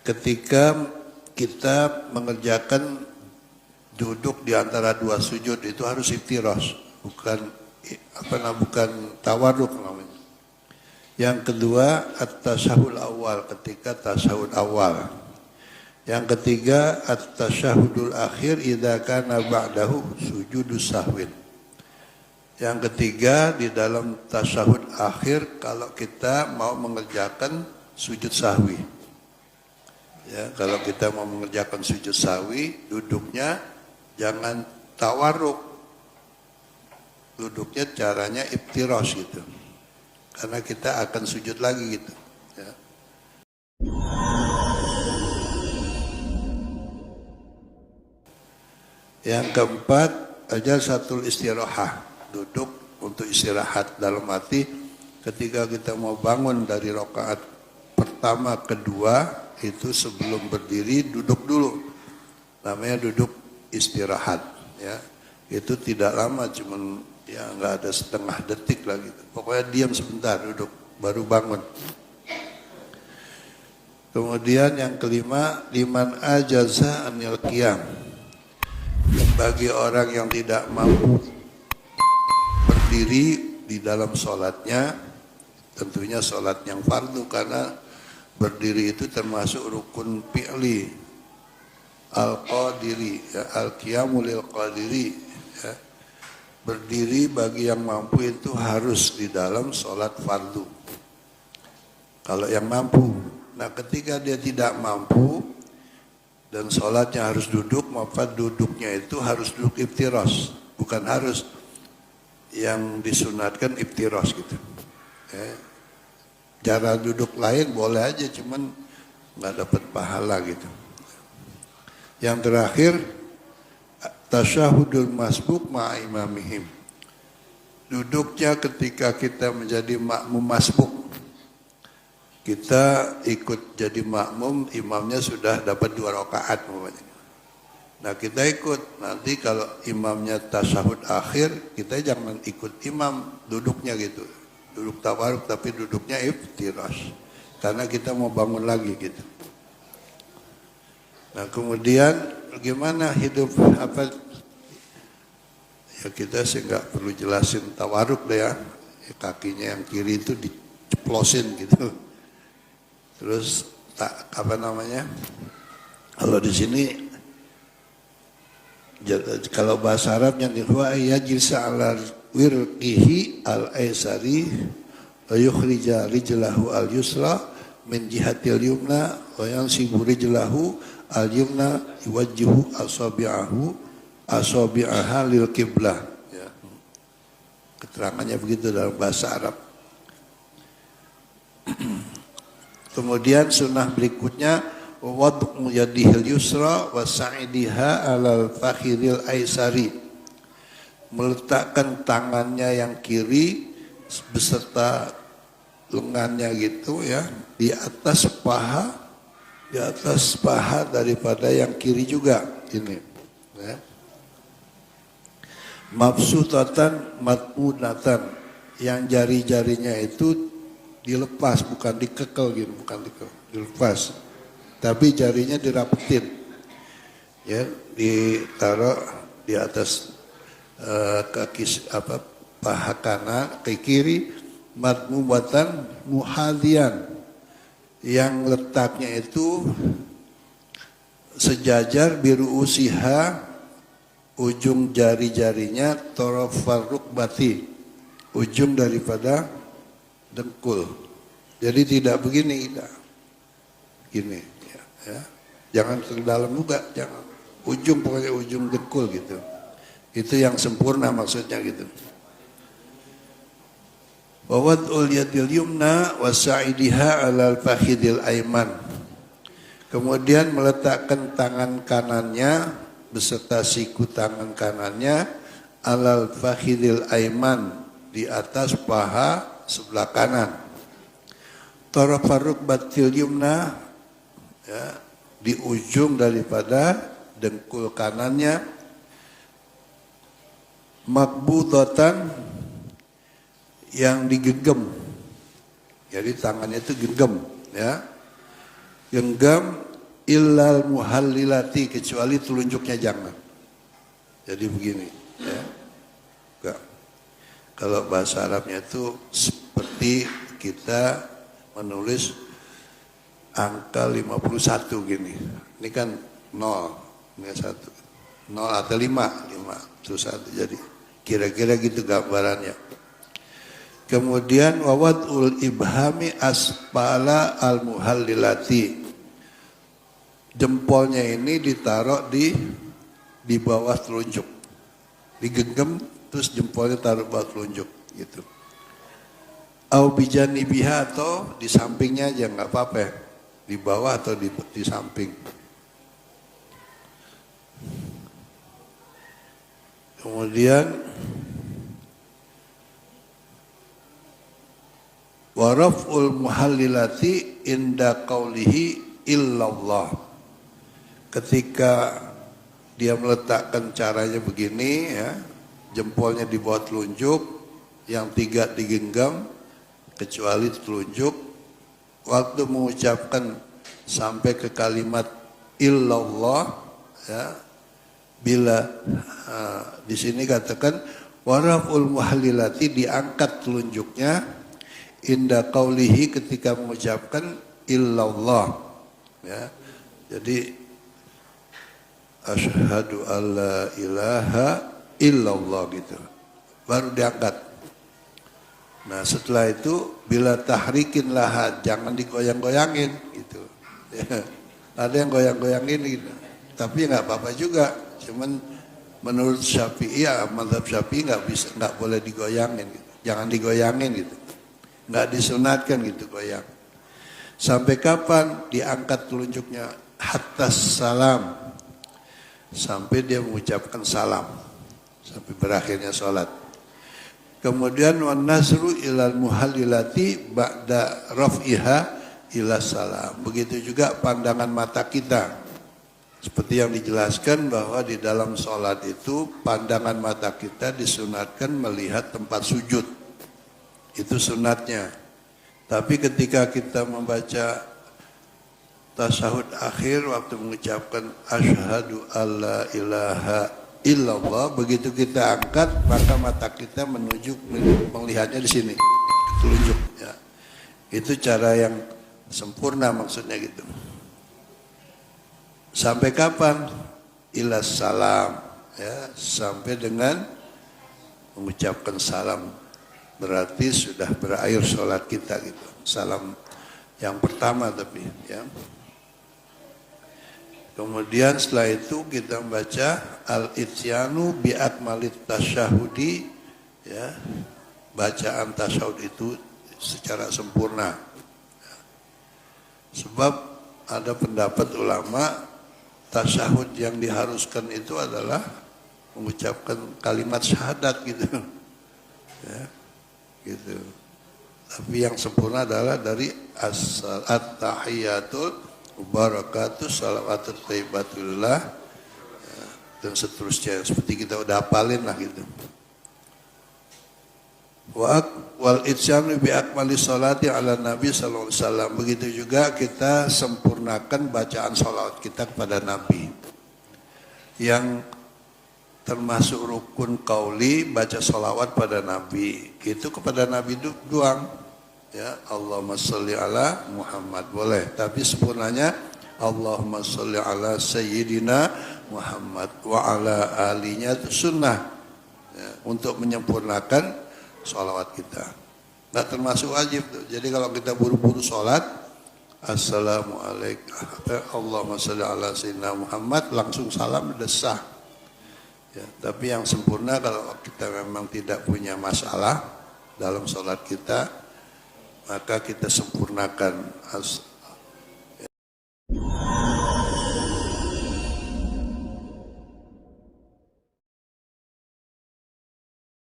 ketika kita mengerjakan duduk di antara dua sujud itu harus iftirosh, bukan tawarruk namanya. Yang kedua at-tasyahud awal, ketika tasyahud awal. Yang ketiga at-tasyahudul akhir idza kana ba'dahu sujudus sahwin. Yang ketiga di dalam tasyahud akhir kalau kita mau mengerjakan sujud sahwi. Ya, kalau kita mau mengerjakan sujud sahwi, duduknya jangan tawarruk. Duduknya caranya iftirosh gitu. Karena kita akan sujud lagi gitu. Ya. Yang keempat, jalsatul istirahah, duduk untuk istirahat, dalam arti ketika kita mau bangun dari rakaat pertama kedua itu sebelum berdiri duduk dulu, namanya duduk istirahat. Ya, itu tidak lama, cuman ya nggak ada setengah detik lagi. Pokoknya diam sebentar, duduk, baru bangun. Kemudian yang kelima, liman ajaza anil qiyam, bagi orang yang tidak mampu berdiri di dalam sholatnya, tentunya sholat yang fardu, karena berdiri itu termasuk rukun fi'li al-qadiri, ya, al-qiyamu lil qadiri, ya. Berdiri bagi yang mampu itu harus di dalam sholat fardu, kalau yang mampu. Nah ketika dia tidak mampu dan sholatnya harus duduk, maka duduknya itu harus duduk iftirosh, bukan harus, yang disunatkan iftirosh gitu. Cara duduk lain boleh aja, cuman nggak dapat pahala gitu. Yang terakhir, tasyahudul masbuk ma'a imamihim, duduknya ketika kita menjadi makmum masbuk. Kita ikut jadi makmum, imamnya sudah dapat 2 rakaat namanya. Nah kita ikut, nanti kalau imamnya tasyahud akhir, kita jangan ikut imam duduknya gitu, duduk tawarruk, tapi duduknya iftirash, karena kita mau bangun lagi gitu. Nah kemudian gimana hidup apa? Ya kita sih nggak perlu jelasin tawarruk deh ya. Kakinya yang kiri itu diceplosin gitu. Terus apa namanya? Kalau di sini kalau bahasa Arabnya huwa yajlisa ala wirqihi al-aisari wa yukhrija rijlahu al-yusra min jihatil yumna wa yansibu rijlahu al-yumna yuwajjihu asabi'aha lil qiblah. Ya. Keterangannya begitu dalam bahasa Arab. Kemudian sunnah berikutnya wad'u yadihil yusra wa sa'idiha alal fakhiril aisari, meletakkan tangannya yang kiri beserta lengannya gitu ya di atas paha daripada yang kiri juga ini ya. Mabsutatan matmunatan, yang jari-jarinya itu dilepas, bukan dikekel gitu, bukan dilepas, tapi jarinya dirapetin, ya, ditaruh di atas kaki paha kanan, kaki kiri, matmubatan muhadian, yang letaknya itu sejajar biru usiha, ujung jari-jarinya torofar rukbati, ujung daripada dengkul. Jadi tidak begini, tidak gini ya. Jangan ke dalam juga, jangan ujung, pokoknya ujung dengkul gitu. Itu yang sempurna maksudnya gitu. Wa wad'ul yadil yumna wa sa'idiha 'alal fakhidil aiman. Kemudian meletakkan tangan kanannya beserta siku tangan kanannya 'alal fakhidil aiman, di atas paha sebelah kanan. Tarafaruk batil yumna, ya, di ujung daripada dengkul kanannya. Makbudatan, yang digenggam, jadi tangannya itu genggam ya, genggam illal muhallilati, kecuali telunjuknya jangan. Jadi begini ya. Enggak. Kalau bahasa Arabnya itu seperti kita menulis angka 51 gini. Ini kan 0, ini 1. 0 atau 5 terus 1. Jadi kira-kira gitu gambarannya. Kemudian wawadul ibhami asfala al muhallilati. Jempolnya ini ditaruh di bawah telunjuk. Digenggam terus jempolnya taruh bawah telunjuk gitu. Au bijanibiha, atau di sampingnya aja enggak apa-apa ya. Di bawah atau di samping. Kemudian waraful muhallilati inda qaulihi illallah. Ketika dia meletakkan caranya begini ya, jempolnya di bawah telunjuk, yang 3 digenggam kecuali telunjuk. Waktu mengucapkan sampai ke kalimat illallah ya, bila di sini katakan waraful muhallilati, diangkat telunjuknya inda qaulihi, ketika mengucapkan illallah ya. Jadi asyhadu alla ilaha illallah gitu, baru diangkat. Nah setelah itu bila tahrikin lahat, jangan digoyang-goyangin gitu ya. Ada yang goyang-goyangin gitu, tapi nggak apa-apa juga. Cuman menurut Syafi'i ya, mazhab Syafi'i nggak boleh digoyangin gitu. Jangan digoyangin gitu, nggak disunatkan gitu goyang. Sampai kapan? Diangkat telunjuknya hatta salam, sampai dia mengucapkan salam, sampai berakhirnya sholat. Kemudian wan nasru ilal muhallilati ba'da raf'iha ila salam. Begitu juga pandangan mata kita. Seperti yang dijelaskan bahwa di dalam sholat itu pandangan mata kita disunatkan melihat tempat sujud. Itu sunatnya. Tapi ketika kita membaca tasyahud akhir waktu mengucapkan asyhadu alla ilaha illallah, begitu kita angkat maka mata kita menuju melihatnya di sini, telunjuk ya. Itu cara yang sempurna maksudnya gitu. Sampai kapan? Ila salam ya, sampai dengan mengucapkan salam. Berarti sudah berakhir sholat kita gitu. Salam yang pertama tapi ya. Kemudian setelah itu kita membaca al-ityanu bi akmalit tasyahudi ya. Bacaan tasyahud itu secara sempurna. Sebab ada pendapat ulama tasyahud yang diharuskan itu adalah mengucapkan kalimat syahadat gitu. Ya, gitu. Tapi yang sempurna adalah dari at-tahiyatul barakatuh salawatut thayyibatullah ya, dan seterusnya seperti kita udah hafalin lah gitu. Wal itsyanu bi akmali sholati ala nabi sallallahu alaihi wasallam. Begitu juga kita sempurnakan bacaan sholawat kita kepada Nabi. Yang termasuk rukun qauli baca sholawat pada Nabi. Itu kepada Nabi doang. Ya, Allahumma sholli ala Muhammad boleh, tapi sempurnanya Allahumma sholli ala sayyidina Muhammad wa ala alinya itu sunnah ya, untuk menyempurnakan sholawat kita. Nggak termasuk wajib tuh. Jadi kalau kita buru-buru sholat, assalamualaikum, Allahumma sholli ala sayyidina Muhammad, langsung salam udah sah. Ya, tapi yang sempurna kalau kita memang tidak punya masalah dalam sholat kita, maka kita sempurnakan